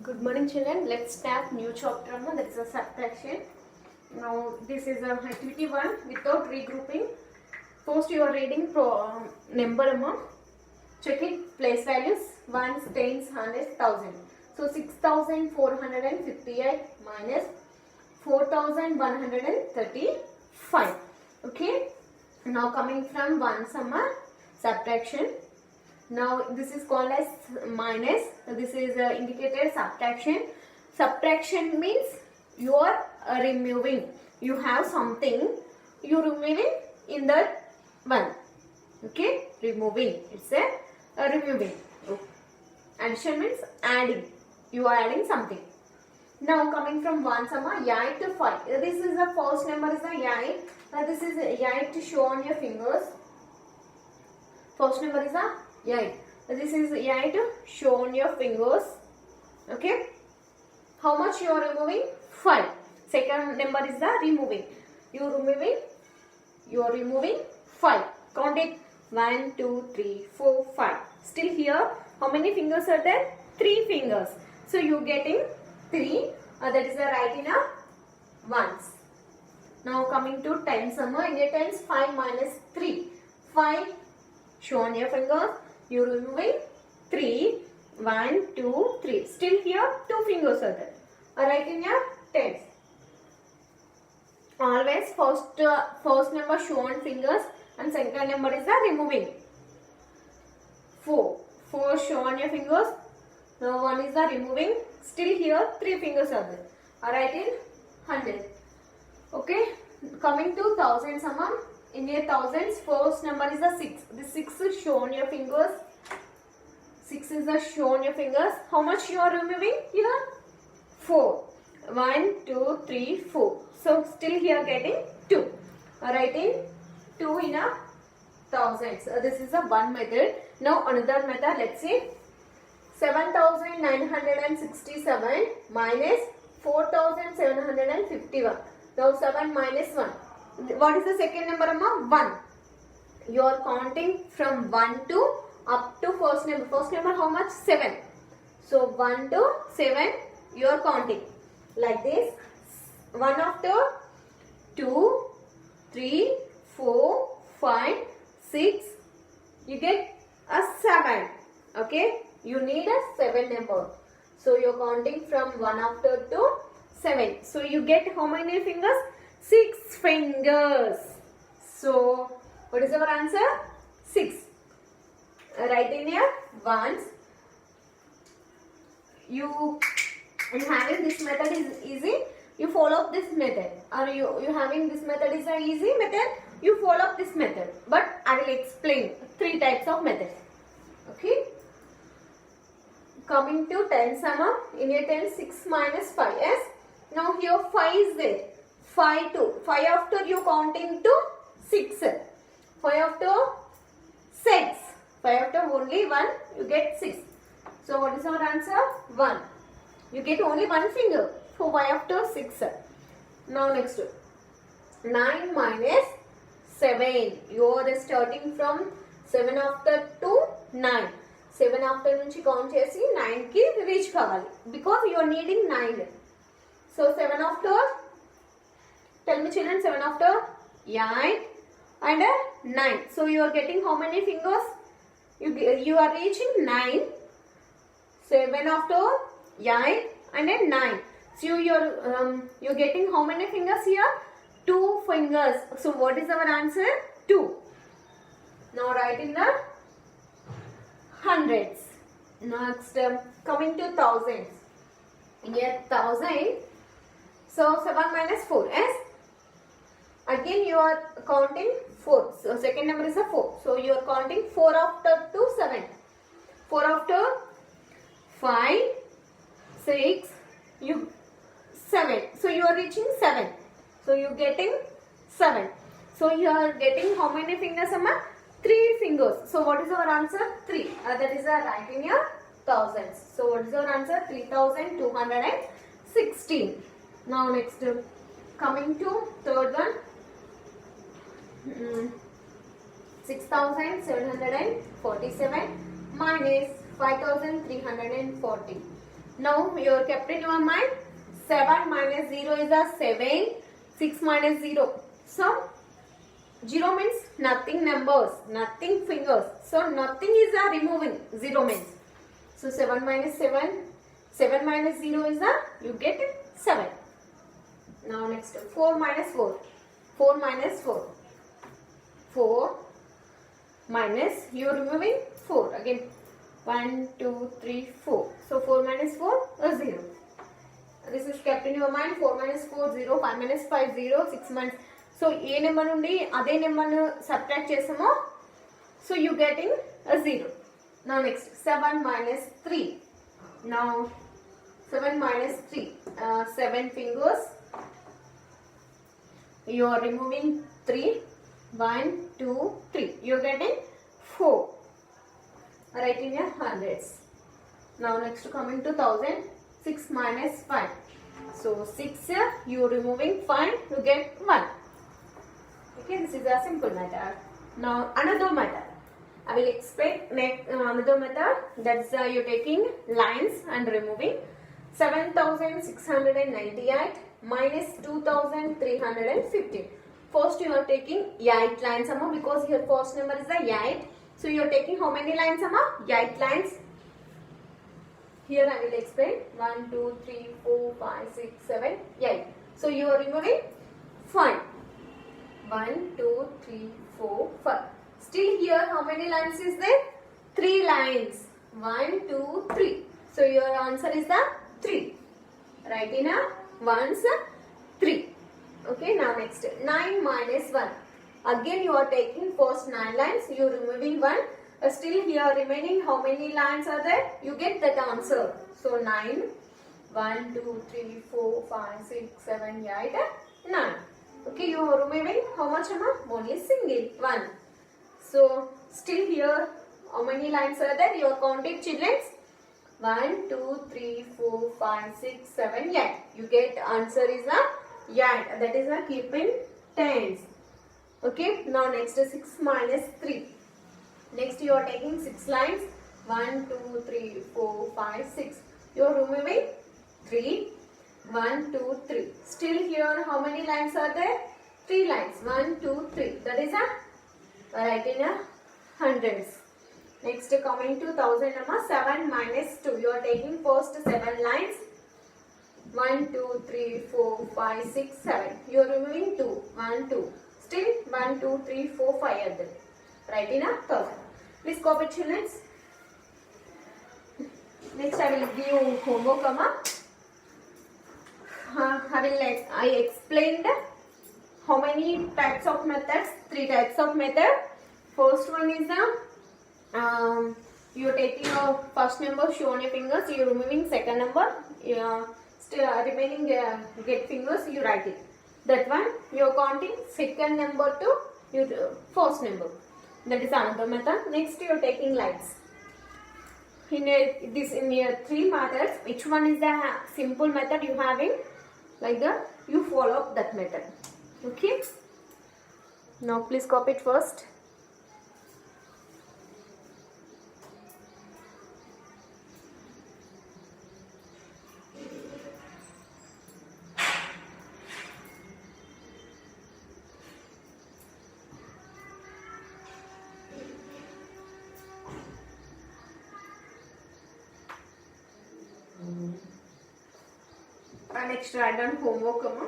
Good morning, children. Let's start new chapter. That is a subtraction. Now this is activity 1 without regrouping. First you are reading number amount. Check it. Place values: ones, tens, hundreds, thousand. So 6,458 minus 4,135. Okay. Now coming from one summa subtraction. Now this is called as minus. This is indicated subtraction. Subtraction means you are removing. You have something, you removing in that one. Okay, removing. It's a removing. Addition means adding. You are adding something. Now coming from one summa 8 to 5. This is the first number is the 8. This is 8 to show on your fingers. First number is the 8. This is 8 show on your fingers. Okay. How much you are removing? 5. Second number is the removing. You are removing 5. Count it. 1, 2, 3, 4, 5. Still here, how many fingers are there? 3 fingers. So you getting 3. That is the right in a ones. Now coming to 10 summa. In a tens, 5 minus 3. 5 show on your fingers. You are removing 3. 1, 2, 3. Still here 2 fingers are there. Alright, in your tens. Always first number show on fingers and second number is the removing. 4. 4 show on your fingers. Now 1 is the removing. Still here 3 fingers are there. Alright, in 100. Okay. Coming to thousand summa. In your thousands, first number is the 6. The 6 is shown your fingers. 6 is the shown your fingers. How much you are removing here? 4. 1, 2, 3, 4. So still here getting 2. Writing 2 in a thousands. This is a one method. Now another method. Let's see. 7,967 minus 4,751. Now 7 minus 1. What is the second number, Amma? 1. You are counting from 1 to up to first number. First number how much? 7. So 1 to 7 you are counting. Like this. 1 after 2, 3, 4, 5, 6. You get a 7. Okay. You need a 7 number. So you are counting from 1 after to 7. So you get how many fingers? 6 fingers. So, what is our answer? 6. Write in here ones. You having this method is easy. You follow this method. Or you having this method is an easy method. You follow this method. But I will explain 3 types of methods. Okay. Coming to 10 summa. In your 10, 6 minus 5. Yes. Now here 5 is there. 5 2. 5 after you counting to 6. 5 after 6. 5 after only 1 you get 6. So what is our answer? 1. You get only 1 finger. So 5 after 6. Now next 9 minus 7. You are starting from 7 after to 9. 7 after nunchi count chesi 9 ki reach kavali. Because you are needing 9. So 7 after. Tell me children, 7 after 8 and 9. So you are getting how many fingers? You are reaching 9. 7 after 8 and 9. So you're getting how many fingers here? 2 fingers. So what is our answer? 2. Now write in the hundreds. Next coming to thousands. Here 1000. So 7 minus 4. Yes. Again you are counting 4. So second number is a 4. So you are counting 4 after to 7. 4 after 5, 6, 7. So you are reaching 7. So you are getting 7. So you are getting how many fingers, Amma? 3 fingers. So what is our answer? 3. That is our right in your thousands. So what is our answer? 3,216. Now next coming to third one. 6,747 minus 5,340. Now you kept in your mind 7 minus 0 is a 7, 6 minus 0. So 0 means nothing numbers, nothing fingers. So nothing is a removing, 0 means. So 7 minus 7, 7 minus 0 is a, you get 7. Now next 4 minus 4, 4 minus 4, 4 minus, you are removing 4 again. 1, 2, 3, 4. So 4 minus 4 is 0. This is kept in your mind. 4 minus 4 0, 5 minus 5 0, 6 minus. So a number nundi ade number subtract chesamo. So you getting a 0. Now next 7 minus 3. Now 7 minus 3. 7 fingers. You are removing 3. 1, 2, 3. You are getting 4. Write in your hundreds. Now next coming to 1000. 6 minus 5. So 6 you removing 5, you get 1. Okay, this is a simple method. Now another method. I will explain next another method. That's you taking lines and removing 7698 minus 2350. First you are taking 8 lines because here first number is the 8. So you are taking how many lines 8 lines. Here I will explain 1, 2, 3, 4, 5, 6, 7, 8. So you are removing 5. 1, 2, 3, 4, 5. Still here how many lines is there? 3 lines. 1, 2, 3. So your answer is the 3. Write in a ones 3. Okay, now next 9 minus 1. Again you are taking first 9 lines. You are removing 1. Still here remaining how many lines are there? You get that answer. So 9, 1, 2, 3, 4, 5, 6, 7, 8, 9. Okay, you are removing how much? Only single 1. So still here how many lines are there? You are counting children. 1, 2, 3, 4, 5, 6, 7, 8. You get answer is a 8. That is a keeping tens. Okay, now next 6 minus 3. Next you are taking 6 lines. 1, 2, 3, 4, 5, 6. You are removing 3. 1, 2, 3. Still here how many lines are there? 3 lines. 1, 2, 3. That is a write in a hundreds. Next coming to 1000 7 minus 2. You are taking first 7 lines. 1, 2, 3, 4, 5, 6, 7. You are removing 2. 1, 2. Still 1, 2, 3, 4, 5 are there. Write in a 1000. Please copy children. Next I will give you homework. I explained how many types of methods. 3 types of method. First one is you are taking a first number, show on your fingers. You are removing second number. Still remaining get fingers. You write it. That one you are counting second number to your first number. That is another method. Next you are taking lines. In your 3 methods, which one is the simple method you having? Like that, you follow that method. Okay. Now please copy it first. Next write down homework. Okay.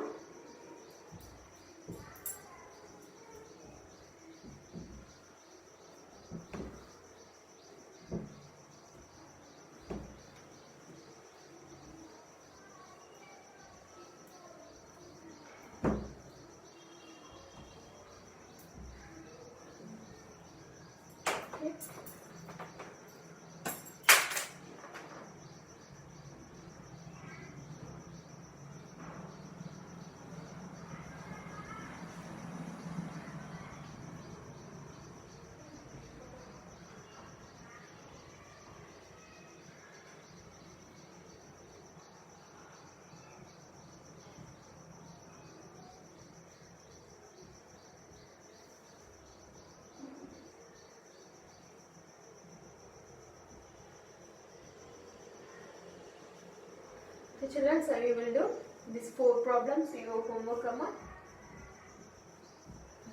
So children, so you will do these 4 problems, your homework, Amma.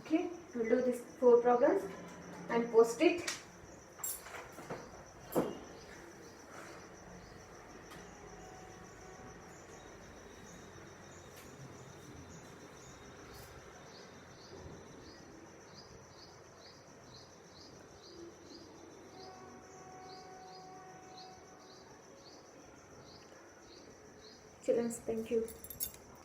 Okay, you will do these 4 problems and post it. Children, thank you.